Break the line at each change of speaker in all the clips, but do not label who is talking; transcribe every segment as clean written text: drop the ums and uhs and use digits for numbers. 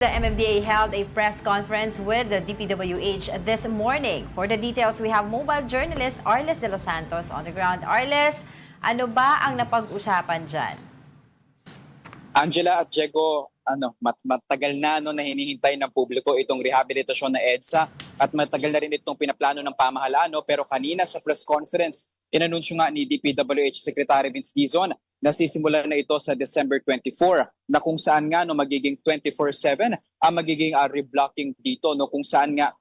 The MMDA held a press conference with the DPWH this morning. For the details, we have mobile journalist Arles de los Santos on the ground. Arles, ano ba ang napag-usapan dyan?
Angela at Diego, matagal na na hinihintay ng publiko itong rehabilitasyon na EDSA at matagal na rin itong pinaplano ng pamahalaan. Pero kanina sa press conference, inanunsyo nga ni DPWH Secretary Vince Dizon na sisimula na ito sa December 24 na kung saan nga magiging 24/7 ang magiging reblocking dito kung saan nga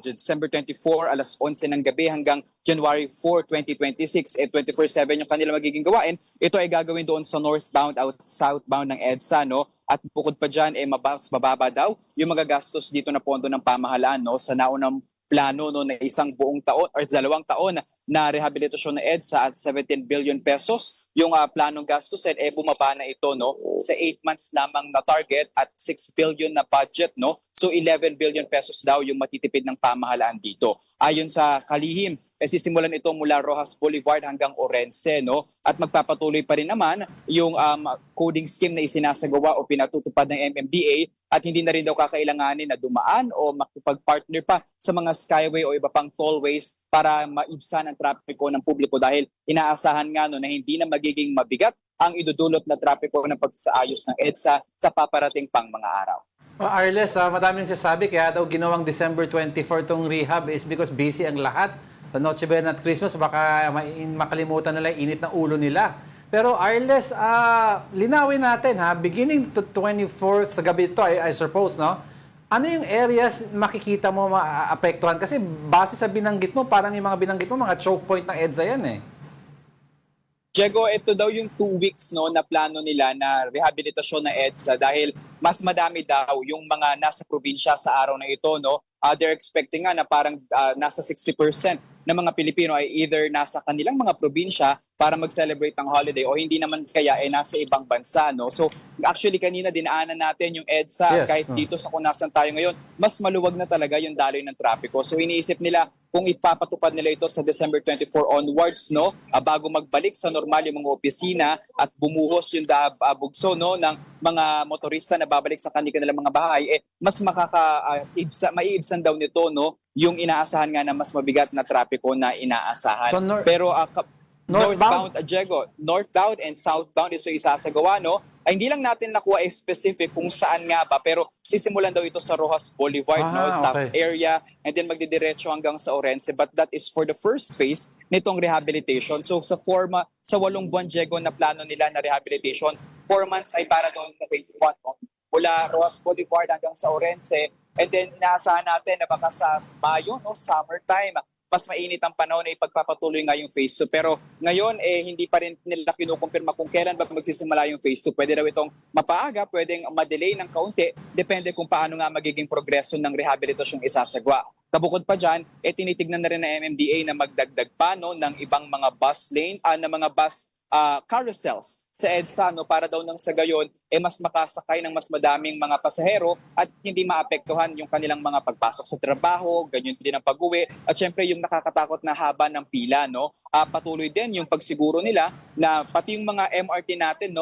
December 24 alas 11 ng gabi hanggang January 4, 2026 24/7 yung kanila magiging gawain. Ito ay gagawin doon sa northbound at southbound ng EDSA at bukod pa dyan mas mababa daw yung magagastos dito na pondo ng pamahalaan sa naunang plano na isang buong taon or 2 taon na rehabilitasyon ng EDSA at 17 billion pesos. Yung planong gastusin bumaba na ito sa 8 months lamang na target at 6 billion na budget. So 11 billion pesos daw yung matitipid ng pamahalaan dito. Ayon sa kalihim, sisimulan ito mula Rojas Boulevard hanggang Orense at magpapatuloy pa rin naman yung coding scheme na isinasagawa o pinatutupad ng MMDA at hindi na rin daw kakailanganin na dumaan o makipag-partner pa sa mga skyway o iba pang tollways para maibsan ang trapiko ng publiko dahil inaasahan nga na hindi na magiging mabigat ang idudulot na trapiko ng pagsaayos ng EDSA sa paparating pang mga araw.
Arles, madami nagsasabi kaya daw ginawang December 24 tong rehab is because busy ang lahat. Sa Noche Buena at Christmas, baka makalimutan nila yung init ng ulo nila. Pero Arles, linawin natin beginning to 24th sa gabi ito, I suppose, ano yung areas makikita mo maapektuhan? Kasi base sa binanggit mo, parang yung mga binanggit mo, mga choke point ng EDSA yan eh.
Diego, ito daw yung 2 weeks na plano nila na rehabilitasyon na EDSA dahil mas madami daw yung mga nasa probinsya sa araw na ito. They're expecting nga na parang nasa 60% ng mga Pilipino ay either nasa kanilang mga probinsya para mag-celebrate ng holiday o hindi naman kaya nasa ibang bansa. So actually kanina dinaanan natin yung EDSA. Yes. Kahit dito sa kung nasan tayo ngayon, mas maluwag na talaga yung daloy ng trapiko. So iniisip nila kung ipapatupad nila ito sa December 24 onwards, bago magbalik sa normal yung mga opisina at bumuhos yung bugso ng mga motorista na babalik sa kanilang mga bahay, mas maiibsan daw nito yung inaasahan nga na mas mabigat na trapiko na inaasahan. So, pero northbound, Diego, northbound and southbound ito isasagawa, ay hindi lang natin nakuha specific kung saan nga ba, pero sisimulan daw ito sa Rojas Boulevard, staff area, and then magdidiretso hanggang sa Orense. But that is for the first phase nitong rehabilitation. So sa 8 buwan, Diego, na plano nila na rehabilitation, 4 months ay para doon sa phase 1, mula Rojas Boulevard hanggang sa Orense. And then inaasahan natin na baka sa Mayo, summertime, mas mainit ang panahon na ipagpapatuloy nga yung phase 2. Pero ngayon, hindi pa rin nila kinukumpirma kung kailan ba magsisimula yung phase 2. Pwede daw itong mapaaga, pwedeng ma-delay ng kaunti, depende kung paano nga magiging progreso ng rehabilitasyong isasagwa. Kabukod pa dyan, tinitignan na rin ng MMDA na magdagdag pa ng ibang mga bus lane, ng mga bus carousels sa EDSA para daw nang sa gayon mas makasakay ng mas madaming mga pasahero at hindi maapektuhan yung kanilang mga pagpasok sa trabaho, ganyan din ang pag-uwi at syempre yung nakakatakot na haba ng pila. Patuloy din yung pagsiguro nila na pati yung mga MRT natin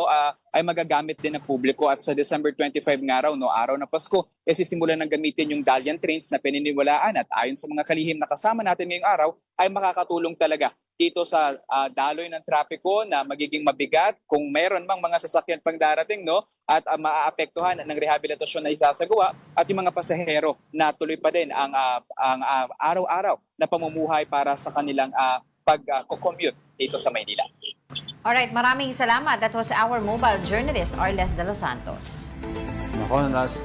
ay magagamit din ng publiko at sa December 25 nga araw, araw ng Pasko, sisimulan ng gamitin yung Dalian trains na pininiwalaan at ayon sa mga kalihim na kasama natin ngayong araw ay makakatulong talaga dito sa daloy ng trapiko na magiging mabigat kung mayroon mang mga sasakyan pang darating at maaapektuhan ng rehabilitasyon na isasagawa at yung mga pasahero na tuloy pa din ang araw-araw na pamumuhay para sa kanilang pag-commute dito sa Maynila.
Alright, maraming salamat. That was our mobile journalist, Arles de los Santos.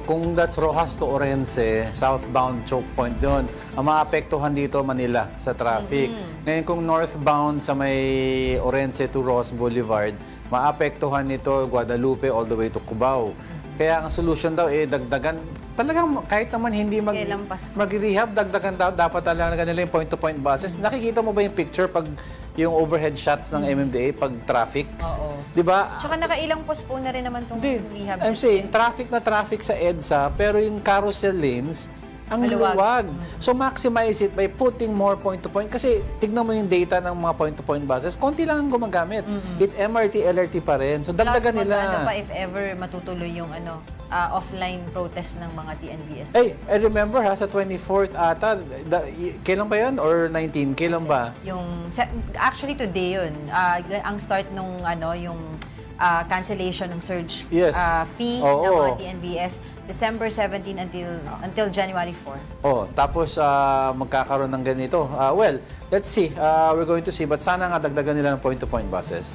Kung that's Rojas to Orense, southbound choke point yun, ang maapektuhan dito Manila sa traffic. Ngayon kung northbound sa may Orense to Rojas Boulevard, maapektuhan nito Guadalupe all the way to Cubao. Kaya ang solution daw dagdagan, talagang kahit naman hindi mag-rehab, dagdagan dapat talaga nila yung point-to-point buses. Nakikita mo ba yung picture pag yung overhead shots ng MMDA pag traffic?
Oo.
Di ba?
Tsaka nakailang postpone na rin naman itong rehab.
I'm saying, traffic na traffic sa EDSA, pero yung carousel lanes, ang luwag. So maximize it by putting more point-to-point. Kasi tignan mo yung data ng mga point-to-point buses, konti lang ang gumagamit. It's MRT, LRT pa rin. So dagdagan nila.
Plus, if ever matutuloy yung offline protest ng mga TNVS.
Hey, I remember sa 24th ata, kailan ba yan? Or 19? Kailan ba?
Actually today yun. Ang start nung yung cancellation ng surge
Yes.
fee
Oo.
ng mga TNVS, December 17 until January 4.
Oh, tapos magkakaroon ng ganito. Well, let's see. We're going to see. But sana nga dagdagan nila ng point-to-point buses.